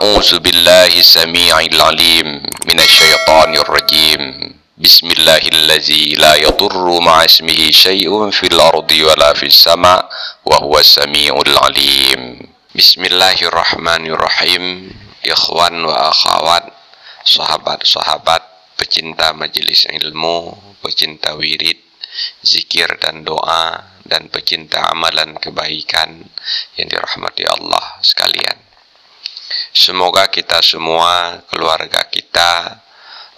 أعوذ بالله السميع العليم من الشيطان الرجيم بسم الله الذي لا يضر مع اسمه شيء في الأرض ولا في السماء وهو السميع العليم بسم الله الرحمن الرحيم Ikhwan wa akhwat, sahabat-sahabat, pecinta majelis ilmu, pecinta wirid, zikir dan doa, dan pecinta amalan kebaikan yang dirahmati Allah sekalian. Semoga kita semua, keluarga kita,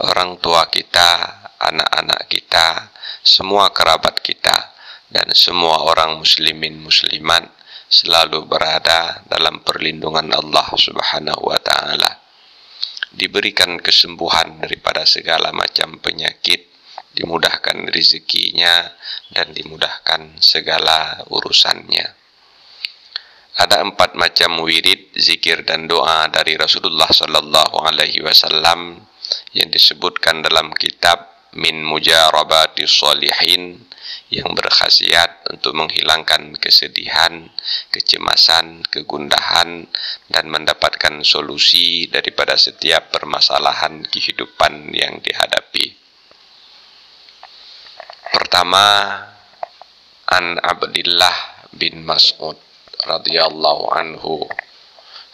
orang tua kita, anak-anak kita, semua kerabat kita, dan semua orang muslimin muslimat selalu berada dalam perlindungan Allah Subhanahu wa Ta'ala, diberikan kesembuhan daripada segala macam penyakit, dimudahkan rezekinya, dan dimudahkan segala urusannya. Ada 4 macam wirid, zikir dan doa dari Rasulullah Sallallahu Alaihi Wasallam yang disebutkan dalam kitab Min Mujarabati Sholihin, yang berkhasiat untuk menghilangkan kesedihan, kecemasan, kegundahan, dan mendapatkan solusi daripada setiap permasalahan kehidupan yang dihadapi. Pertama, An Abdillah bin Mas'ud radhiyallahu anhu.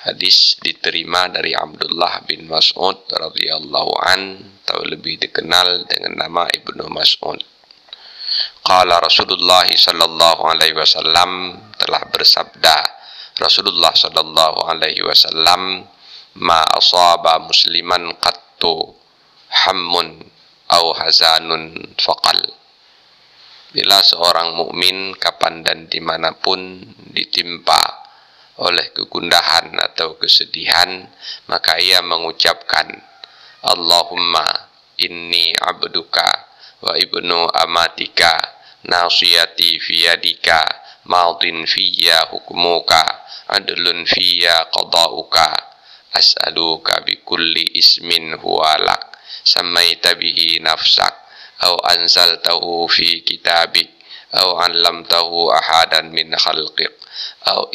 Hadis diterima dari Abdullah bin Mas'ud radhiyallahu an, atau lebih dikenal dengan nama Ibnu Mas'ud. Qala Rasulullah sallallahu alaihi wasallam, telah bersabda Rasulullah sallallahu alaihi wasallam, ma asaba musliman qattu hammun au hazanun faqal. Bila seorang mukmin kapan dan dimanapun ditimpa oleh kegundahan atau kesedihan, maka ia mengucapkan, Allahumma inni abduka wa ibnu amatika nasiyati fiyadika maudin fiyya hukmuka adlun fiyya qada'uka as'aluka bikulli ismin huwa lak sammaita bihi nafsak aw anzaltahu fi kitabik aw 'allamtahu ahadan min khalqik aw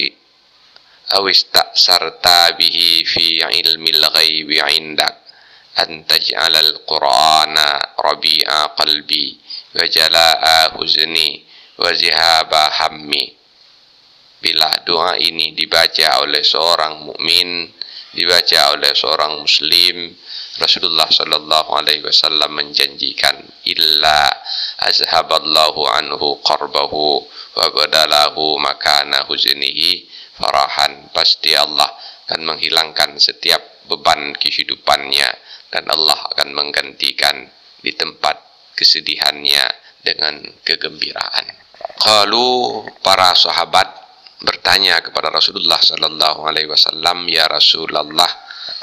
ista'sarta bihi fi ilmil ghaibi 'indak an taj'alal qur'ana rabi'a qalbi wa jala'a huzni wa zihaba hammi. Bila doa ini dibaca oleh seorang mukmin, dibaca oleh seorang muslim, Rasulullah sallallahu alaihi wasallam menjanjikan, illa azhaballahu anhu qarbahu wa badalahu makana huznihi farahan. Pasti Allah akan menghilangkan setiap beban kehidupannya, dan Allah akan menggantikan di tempat kesedihannya dengan kegembiraan. Qalu, para sahabat bertanya kepada Rasulullah sallallahu alaihi wasallam, ya Rasulullah,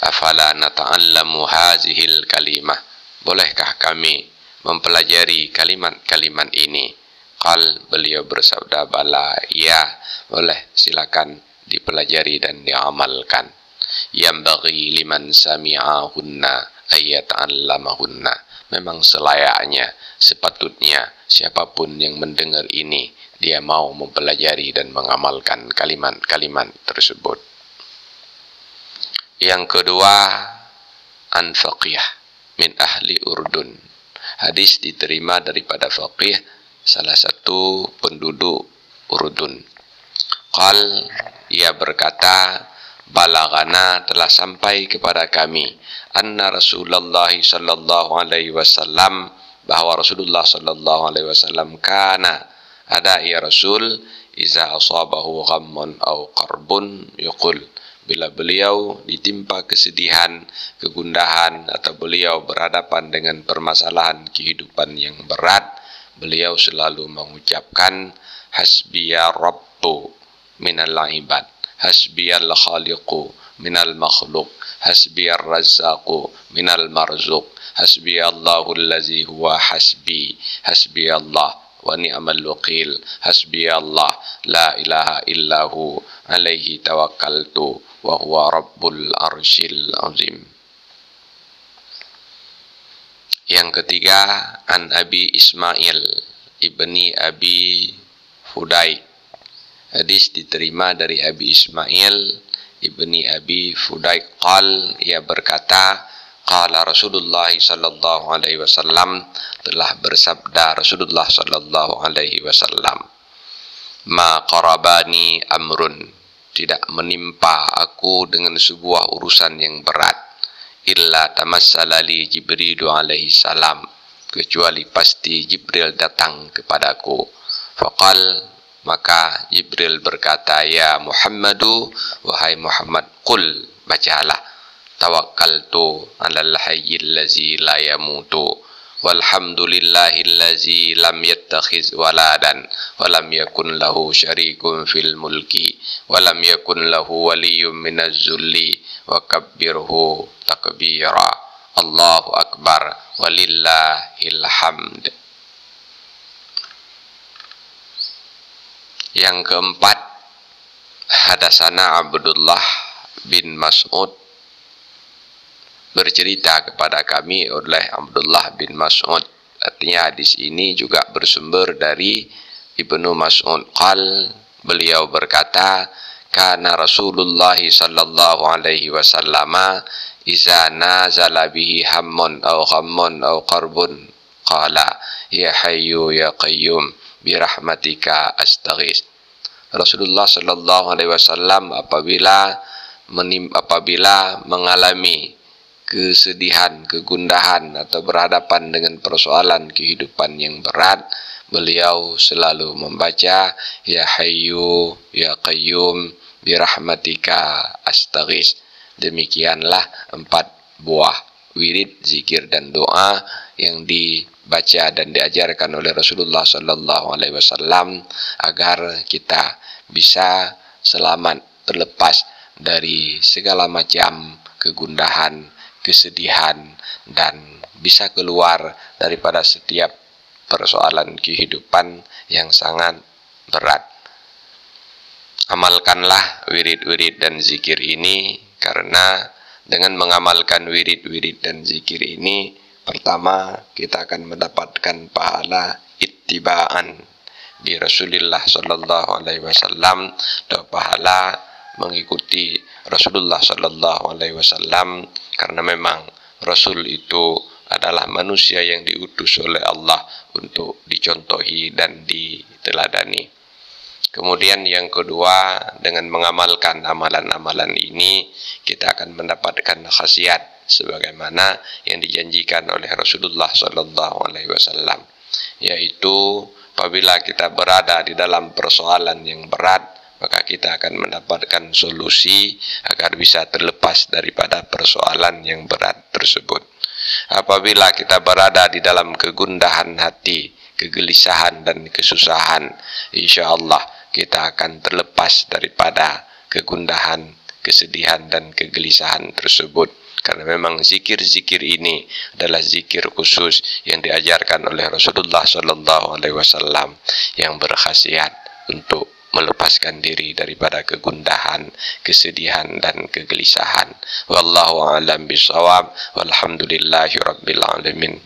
afala nata'allamu hazihil kalimah, bolehkah kami mempelajari kalimat-kalimat ini? Qal, beliau bersabda, bala, ya, boleh, silakan dipelajari dan diamalkan. Yambaghi liman sami'ahunna ayata'allamahunna, memang selayaknya, sepatutnya siapapun yang mendengar ini, dia mau mempelajari dan mengamalkan kalimat-kalimat tersebut. Yang kedua, an faqih min ahli Urdun. Hadis diterima daripada faqih, salah satu penduduk Urdun. Qal, ia berkata, balagana, telah sampai kepada kami, anna Rasulullah sallallahu alaihi wasallam, bahwa Rasulullah sallallahu alaihi wasallam kana, ada ya Rasul, iza asabahu ghammun au qarbun yaqul, bila beliau ditimpa kesedihan, kegundahan, atau beliau berhadapan dengan permasalahan kehidupan yang berat, beliau selalu mengucapkan, hasbiya rabbu minal ibad, hasbiyal khaliqu minal makhluk, hasbiyar razzaqu minal marzuq, hasbiyallahu allazi huwa hasbi, hasbiyallah wa ni'mal wakil, hasbiyallah la ilaha illahu alaihi tawakkaltu wa huwa rabbul arsyil azim. Yang ketiga, an Abi Ismail ibni Abi Fudaik Hadis diterima dari Abi Ismail ibni Abi Fudayk qal, ia berkata, qala Rasulullah sallallahu alaihi wasallam, telah bersabda Rasulullah sallallahu alaihi wasallam, ma qarabani amrun, tidak menimpa aku dengan sebuah urusan yang berat, illa tamassalali Jibril alaihi salam, kecuali pasti Jibril datang kepadaku. Faqal, maka Jibril berkata, ya Muhammadu, wahai Muhammad, qul, bacalah, tawakkaltu alal hayyil ladzi la yamutu, walhamdulillahillazi lam yattakhiz waladan wa lam yakun lahu syarikun fil mulki wa lam yakun lahu waliyyun minaz zulli wa kabbirhu takbira. Allahu akbar walillahil hamd. Yang keempat, hadasana Abdullah bin Mas'ud, bercerita kepada kami oleh Abdullah bin Mas'ud. Artinya hadis ini juga bersumber dari Ibnu Mas'ud. Qal, beliau berkata, kana Rasulullah sallallahu alaihi wasallam iza nazala bihi hammun aw ghammun aw qarbun qala ya hayyu ya qayyum birahmatika astaghis. Rasulullah sallallahu alaihi wasallam apabila mengalami kesedihan, kegundahan atau berhadapan dengan persoalan kehidupan yang berat, beliau selalu membaca ya hayyu ya qayyum birahmatika astaghis. Demikianlah 4 buah wirid, zikir dan doa yang dibaca dan diajarkan oleh Rasulullah sallallahu alaihi wasallam agar kita bisa selamat, terlepas dari segala macam kegundahan, kesedihan, dan bisa keluar daripada setiap persoalan kehidupan yang sangat berat. Amalkanlah wirid-wirid dan zikir ini, karena dengan mengamalkan wirid-wirid dan zikir ini, pertama kita akan mendapatkan pahala ittibaan di Rasulullah sallallahu alaihi wasallam, atau pahala mengikuti Rasulullah sallallahu alaihi wasallam, karena memang Rasul itu adalah manusia yang diutus oleh Allah untuk dicontohi dan diteladani. Kemudian yang kedua, dengan mengamalkan amalan-amalan ini, kita akan mendapatkan khasiat sebagaimana yang dijanjikan oleh Rasulullah sallallahu alaihi wasallam, yaitu apabila kita berada di dalam persoalan yang berat, maka kita akan mendapatkan solusi agar bisa terlepas daripada persoalan yang berat tersebut. Apabila kita berada di dalam kegundahan hati, kegelisahan dan kesusahan, insya Allah kita akan terlepas daripada kegundahan, kesedihan dan kegelisahan tersebut. Karena memang zikir-zikir ini adalah zikir khusus yang diajarkan oleh Rasulullah sallallahu alaihi wasallam yang berkhasiat untuk melepaskan diri daripada kegundahan, kesedihan dan kegelisahan. Wallahu a'lam bishawab. Walhamdulillahirabbil alamin.